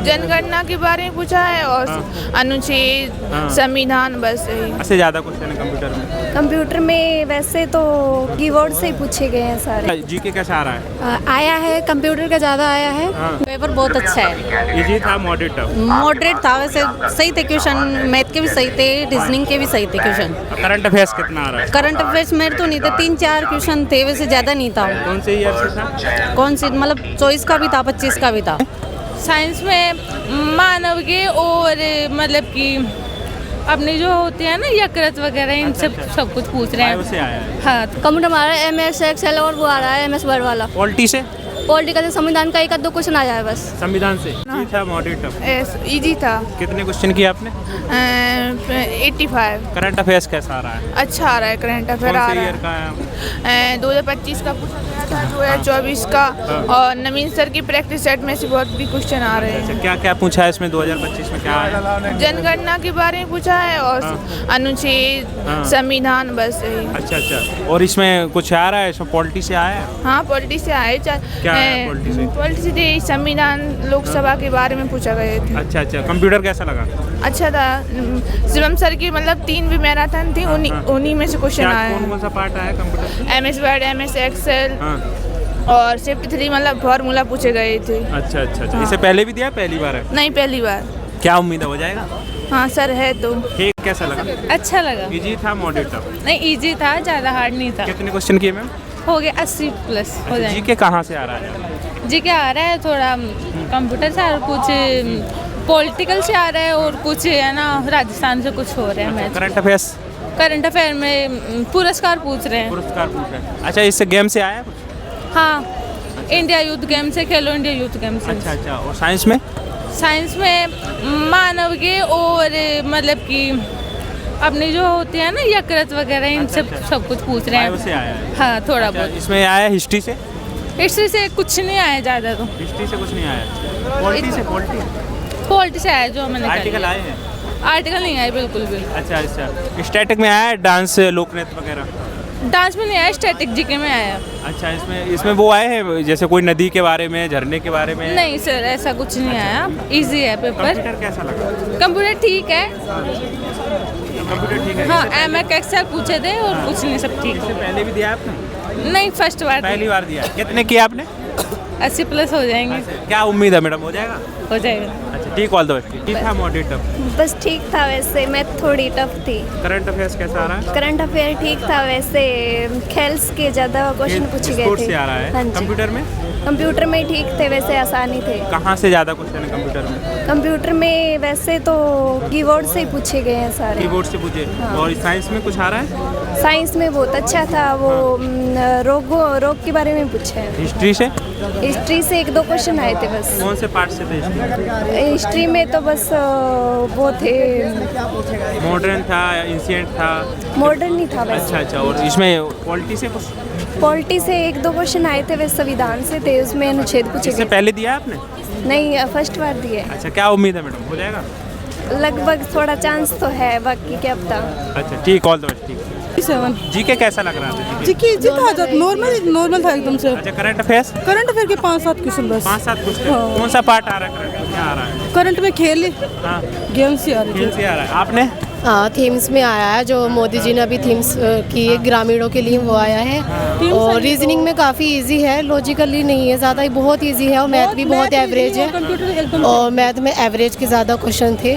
जनगणना के बारे में पूछा है और अनुच्छेद, संविधान, बस यही। सबसे ज़्यादा क्वेश्चन है कंप्यूटर में? कंप्यूटर में वैसे तो कीवर्ड से ही पूछे गए हैं सारे। जीके कैसा आ रहा है? आया है, कंप्यूटर का ज़्यादा आया है। पेपर बहुत अच्छा है। इजी था, मॉडरेट था? मॉडरेट था, वैसे सही थे क्वेश्चन, मैथ के भी सही थे, रीजनिंग के भी सही थे क्वेश्चन। करंट अफेयर्स कितना आ रहा है? करंट अफेयर्स मेरे तो नहीं थे, 3-4 क्वेश्चन थे, वैसे ज़्यादा नहीं था। कौन से ईयर से था? कौन सी मतलब 24 का भी था, 25 का भी था। साइंस में मानव के और मतलब कि अपने जो होते हैं ना यकृत वगैरह, इन सब कुछ पूछ रहे हैं। से आया है। हाँ, कंप्यूटर हमारा MS एक्सेल और वो आ रहा है MS वर्ड वाला। पॉलिटी से? पॉलिटिकल संविधान का एक आध दो क्वेश्चन आया है बस। संविधान से? इजी था, मॉडरेट था? इजी था। कितने क्वेश्चन किए आपने? 85। करंट अफेयर्स कैसा आ रहा है? अच्छा आ रहा है, करंट अफेयर आ कौन से रहा ईयर का है? 2025 का पूछा गया था, 2024 का, और नवीन सर की प्रैक्टिस सेट में से बहुत भी क्वेश्चन आ रहे हैं। क्या क्या पूछा है इसमें? 2025 में क्या है? जनगणना के बारे में पूछा है और अनुच्छेद, संविधान, बस यही। अच्छा अच्छा। और इसमें कुछ आ रहा है? इसमें पॉलिटी से आया है? हाँ, पॉलिटिक्स से आए। क्या है पॉलिटिक्स से? पॉलिटिक्स से संविधान, लोकसभा के बारे में पूछा गए थे। अच्छा अच्छा। कंप्यूटर कैसा लगा? अच्छा था। शिवम सर की मतलब 3 भी मैराथन थी, उन्हीं में से क्वेश्चन आए कौन कौन सा पार्ट आया computer? MS word, MS excel हाँ। और शिफ्ट 3 मतलब फॉर्मूला पूछे गए थे। अच्छा अच्छा अच्छा। इससे पहले भी दिया, पहली बार है? नहीं, पहली बार। क्या उम्मीद है हो जाएगा? हाँ सर, है तो। ठीक, कैसा लगा? अच्छा लगा। इजी था, मॉडरेट था? नहीं, इजी था, ज़्यादा हार्ड नहीं था। कितने क्वेश्चन किए मैम? हो गया 80+ हो जाएंगे। जीके कहाँ से आ रहा है? जी क्या आ रहा है, थोड़ा कंप्यूटर से और कुछ पॉलिटिकल से आ रहा है और कुछ है ना राजस्थान से कुछ हो रहा है। Match current affairs? Current affair में पुरस्कार पूछ रहे हैं। पुरस्कार पूछ रहे हैं। अच्छा, इससे गेम से आया कुछ? हाँ, इंडिया यूथ गेम से, खेलो इंडिया यूथ गेम से। अच्छा अच्छा। और साइंस में? साइंस में मानव के और मतलब कि अपने जो होते हैं ना यकृत वगैरह, इन सब कुछ पूछ रहे हैं। से आया है? हाँ, थोड़ा अच्छा, बहुत। इसमें आया हिस्ट्री से? हिस्ट्री से कुछ नहीं आया ज़्यादा, तो हिस्ट्री से कुछ नहीं आया। पॉलिटी से? पॉलिटी से आया जो मैंने आर्टिकल आए हैं? आर्टिकल नहीं आया बिल्कुल भी। अच्छा अच्छा। स्टैटिक में आया है डांस, लोक नृत्य वगैरह? डांस में नहीं आया, स्टैटिक जीके में आया। अच्छा, इसमें वो आए हैं जैसे कोई नदी के बारे में, झरने के बारे में? नहीं सर, ऐसा कुछ नहीं आया, इजी है पेपर। कंप्यूटर कैसा लगा? कंप्यूटर ठीक है। कंप्यूटर ठीक है? हाँ, MS एक्सेल पूछे थे और कुछ नहीं, सब ठीक इससे पहले भी दिया आपने? नहीं, फर्स्ट बार। पहली बार दिया। कितने किए आपने? 80+ हो जाएंगे। क्या उम्मीद है मैडम, हो जाएगा? हो जाएगा। अच्छा ठीक, ऑल द बेस्ट। ठीक था, मॉडरेट टफ? बस ठीक था, वैसे मैथ थोड़ी टफ थी। करंट अफेयर्स कैसा आ रहा है? करंट अफेयर ठीक था, वैसे खेल्स के ज़्यादा क्वेश्चन पूछे गए स्पोर्ट्स थे। से आ रहा है? हाँ जी। कंप्यूटर में? कंप्यूटर में ठीक थे, वैसे आसानी थे। कहाँ से ज़्यादा क्वेश्चन है कंप्यूटर में? कंप्यूटर में वैसे तो कीवर्ड से ही पूछे गए हैं सारे। कीबोर्ड से पूछे। और साइंस में कुछ आ रहा है? साइंस में बहुत अच्छा था, वो रोग के बारे में पूछे हैं। हिस्ट्री से? हिस्ट्री से 1-2 क्वेश्चन आए थे बस। कौन से पार्ट से थे हिस्ट्री? हिस्ट्री में तो बस वो थे, मॉडर्न था, एंशिएंट था? मॉडर्न नहीं था बस। अच्छा अच्छा। और इसमें पॉलिटी से कुछ? पॉलिटी से 1-2 क्वेश्चन आए थे, वैसे संविधान से थे, उसमें अनुच्छेद पूछे इससे गए। पहले दिया आपने? नहीं, फर्स्ट बार दिए। अच्छा, क्या उम्मीद है मैडम, हो जाएगा? लगभग थोड़ा चांस तो है, बाकी क्या पता। अच्छा ठीक, ऑल द बेस्ट। ठीक। 7 जीके कैसा लग रहा था? जीके इजी था, नॉर्मल था एकदम से। अच्छा, करंट अफेयर्स? करंट अफेयर के 5-7 क्वेश्चन बस। 5-7 क्वेश्चन। कौन सा पार्ट आ रहा है करंट में? क्या आ रहा है? करंट में खेल, हाँ, गेम्स ही आ रहे खेल से आ रहा है। आपने? हाँ, थीम्स में आया है, जो मोदी जी ने अभी थीम्स की है ग्रामीणों के लिए, वो आया है। और रीजनिंग में काफ़ी इजी है, लॉजिकली नहीं है ज़्यादा, बहुत इजी है। और मैथ भी बहुत एवरेज है, और मैथ में एवरेज के ज़्यादा क्वेश्चन थे।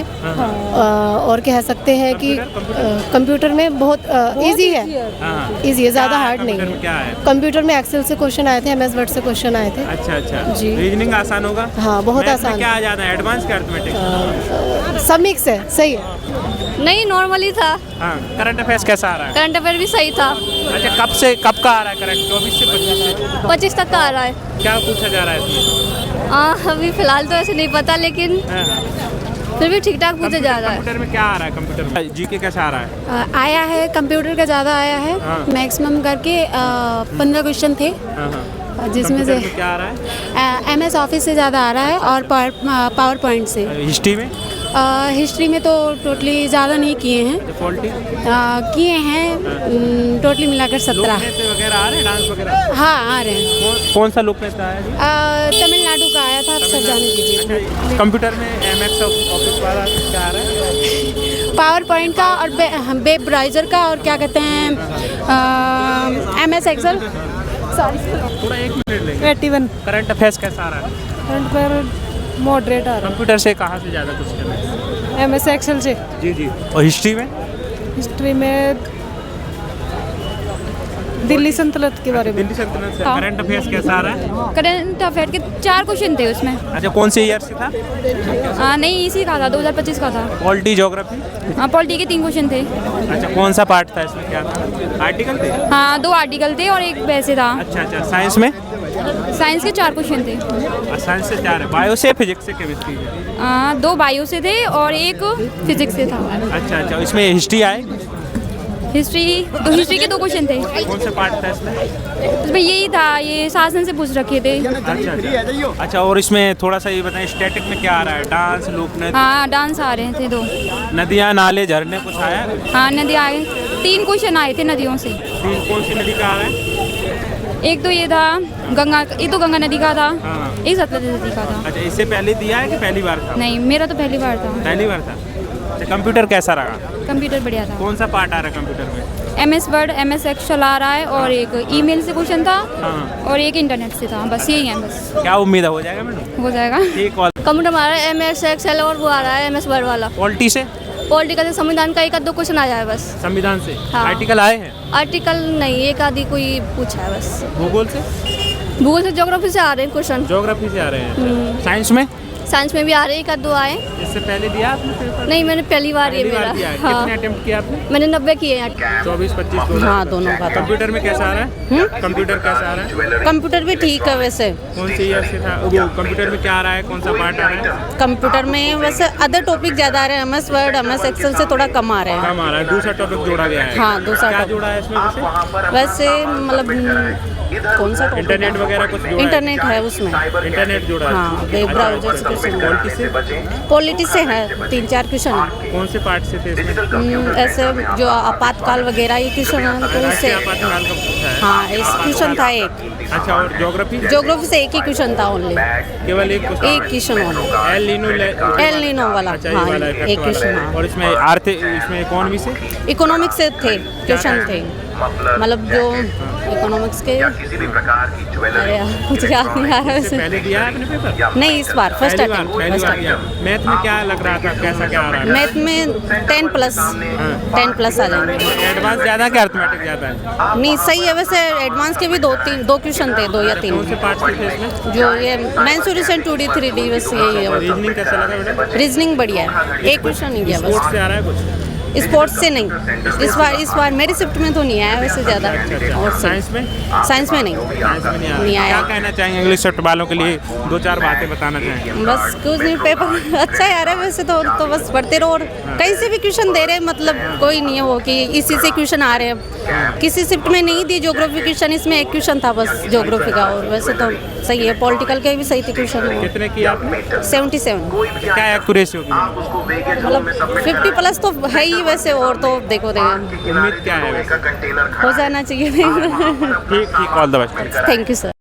और कह सकते हैं कि कंप्यूटर में बहुत इजी है, इजी है, ज़्यादा हार्ड नहीं है। क्या है? कंप्यूटर में एक्सेल से क्वेश्चन आए थे, MS वर्ड से क्वेश्चन आए थे। अच्छा अच्छा जी। रीजनिंग आसान होगा? हाँ, बहुत मैथ में आसान। क्या आ जाता है, एडवांस का अरिथमेटिक? सब मिक्स है, सही है। नहीं, नॉर्मली था। हाँ, करंट अफेयर्स कैसा आ रहा है? करंट अफेयर भी सही था। अच्छा, कब का आ रहा है करंट? 24 से 25 से? 25 तक का आ रहा है। क्या पूछा जा रहा है इसमें? अभी फिलहाल तो ऐसे नहीं पता, लेकिन हाँ, फिर भी ठीक ठाक पूछा जा रहा है। कंप्यूटर में क्या आ रहा है? कंप्यूटर में जीके कैसा आ रहा है? आया है, कंप्यूटर का ज़्यादा आया है। हाँ। मैक्सिमम करके 15 क्वेश्चन थे, हाँ हाँ। जिसमें से कंप्यूटर में क्या आ रहा है? MS ऑफिस से ज़्यादा आ रहा है और पावर पॉइंट से। हिस्ट्री में? हिस्ट्री में तो टोटली ज़्यादा नहीं किए हैं, पॉलिटी किए हैं टोटली मिलाकर 17। वगैरह आ रहे हैं, डांस वगैरह? हाँ आ रहे हैं। कौन सा लोक नृत्य आया जी? तमिलनाडु का आया था, आप सब जाने दीजिए। कंप्यूटर में MS ऑफिस वाला क्या आ रहा है? पावर पॉइंट का और वेब ब्राउज़र का और क्या कहते हैं MS एक्सेल। थोड़ा 1 मिनट लेंगे। 81 करंट अफेयर्स कैसा आ रहा है? करंट पर मॉडरेट आ रहा कंप्यूटर से कहाँ से ज़्यादा कुछ करना है? है। MS एक्सेल से। जी जी। और हिस्ट्री में? हिस्ट्री में दिल्ली सल्तनत के बारे में। दिल्ली सल्तनत से। करंट अफेयर्स कैसा आ रहा है? करंट अफेयर के 4 क्वेश्चन थे उसमें। अच्छा, कौन से ईयर से था? नहीं इसी का था, 2025 का था। Polity, geography? हाँ पॉलिटी के 3 क्वेश्चन थे। अच्छा, कौन सा पार्ट था इसमें, क्या था? आर्टिकल थे? हाँ 2 आर्टिकल थे और 1 वैसे था। अच्छा अच्छा। साइंस में? साइंस के 4 क्वेश्चन थे। साइंस से 4 है। बायो से, फिजिक्स से, केमिस्ट्री से? 2 बायो से थे और 1 फिजिक्स से था। अच्छा अच्छा। इसमें हिस्ट्री आए? हिस्ट्री के 2 क्वेश्चन थे। कौन सा पार्ट था इसमें? उसमें यही था, ये शासन से पूछ रखे थे। अच्छा अच्छा। अच्छा, और इसमें थोड़ा सा ये बताएं, स्टैटिक में क्या आ रहा है? डांस, लोक नृत्य? हाँ डांस आ रहे थे 2। नदियाँ, नाले, झरने कुछ आया? हाँ नदी आए, 3 क्वेश्चन आए थे नदियों से। 3 कौन सी नदी का आ रहा है? एक तो ये था गंगा, ये तो गंगा नदी का था। हाँ। एक सतलज नदी का था। अच्छा, इससे पहले दिया है कि पहली बार था? नहीं मेरा तो पहली बार था। पहली बार था। अच्छा, कंप्यूटर कैसा रहा? कंप्यूटर बढ़िया था। कौन सा पार्ट आ रहा है कंप्यूटर में? MS वर्ड, MS एक्सेल आ रहा है और एक ईमेल से क्वेश्चन था हाँ। और एक इंटरनेट से था। बस यही है, बस क्या उम्मीद है, हो जाएगा मैडम? हो जाएगा। ठीक। और कंप्यूटर हमारा MS एक्सेल और वो आ रहा है MS वर्ड वाला। पॉलिटी से? पॉलिटिकल संविधान का 1-2 क्वेश्चन आ जाए बस। संविधान से? हाँ। आर्टिकल आए हैं? आर्टिकल नहीं, 1 कोई पूछा है बस। भूगोल से? भूगोल से, ज्योग्राफी से आ रहे हैं क्वेश्चन। ज्योग्राफी से आ रहे हैं। साइंस में? साइंस में भी आ रहे हैं, 1-2 आए। इससे पहले दिया आपने पेपर? नहीं मैंने पहली बार ये पहली बार मेरा। दिया है। हाँ कितने अटेम्प्ट किए आपने? मैंने 90 किए हैं। 24, 25? हाँ दोनों का था। कंप्यूटर में कैसा आ रहा है? कंप्यूटर कैसा आ रहा है? कंप्यूटर भी ठीक है वैसे। कौन से ईयर से था वो? कंप्यूटर में क्या आ रहा है, कौन सा पार्ट आ रहा है? कंप्यूटर में वैसे अदर टॉपिक ज़्यादा आ रहे हैं, MS वर्ड, MS एक्सेल से थोड़ा कम आ रहे हैं। कम आ रहा है। दूसरा टॉपिक जोड़ा गया है? हाँ, दूसरा क्या टॉपिक। जोड़ा है इसमें? वैसे मतलब कौन सा topic? इंटरनेट वगैरह कुछ जोड़ा है? इंटरनेट है उसमें। इंटरनेट जोड़ा है? हाँ, वेब ब्राउज़र से कुछ नहीं। पॉलिटी से? पॉलिटी से है 3-4 क्वेश्चन है। कौन से पार्ट से थे इसमें? ऐसे जो आपातकाल वगैरह ये क्वेश्चन है तो उससे। राष्ट्रीय आपातकाल का पूछा है? हाँ इस क्वेश्चन था एक। अच्छा, और ज्योग्राफी? ज्योग्राफी से एक ही क्वेश्चन था ओनली। केवल एक क्वेश्चन? एक क्वेश्चन ओनली। एल नीनो वाला। अच्छा, ये हाँ वाला effect एक वाला क्वेश्चन। है। हाँ और इसमें आर्थिक, इसमें इकोनॉमी से? इकोनॉमिक्स से थे क्वेश्चन थे, मतलब जो इकोनॉमिक्स के। अरे यार मुझे याद नहीं आ रहा इससे वैसे। पहले दिया है आपने पेपर? नहीं इस बार फर्स्ट पहली बार? अटेम्प्ट। पहली फर्स्ट बार दिया। अटेम्प्ट। मैथ में क्या लग रहा था, कैसा क्या आ रहा है? मैथ में 10+ आ जाएंगे। एडवांस ज़्यादा है कि अर्थमेटिक ज़्यादा है? नहीं सही है वैसे। एडवांस के भी 2 क्वेश्चन थे, 2 या 3। कौन से पार्ट थे इसमें? जो ये मेंसुरेशन 2D 3D बस यही है। रीजनिंग कैसा लगा बेटा? रीजनिंग बढ़िया है, एक क्वेश्चन नहीं गया स्पोर्ट्स बस। से आ रहा है कुछ? स्पोर्ट्स से नहीं, इस बार मेरी शिफ्ट में तो नहीं आया वैसे ज़्यादा। और साइंस में? साइंस में नहीं। साइंस में नहीं नहीं आया। आया। क्या कहना चाहेंगे इंग्लिश शिफ्ट वालों के लिए? 2-4 बातें बताना चाहेंगे? बस कुछ नहीं, पेपर अच्छा ही आ रहा है वैसे तो बस पढ़ते रहो। और कहीं से भी क्वेश्चन दे रहे हैं, मतलब कोई नहीं है वो कि इसी से क्वेश्चन आ रहे हैं। किसी शिफ्ट में नहीं दी ज्योग्राफी क्वेश्चन, इसमें एक क्वेश्चन था बस ज्योग्राफी का। और वैसे तो सही है, पॉलिटिकल के भी सही थे क्वेश्चन। कितने किए आपने? 77। क्या एक्यूरेसी होगी? मतलब 50+ तो है ही वैसे। और तो देखो उम्मीद क्या है वैसे? हो जाना चाहिए। ठीक, all the best. Thank you sir.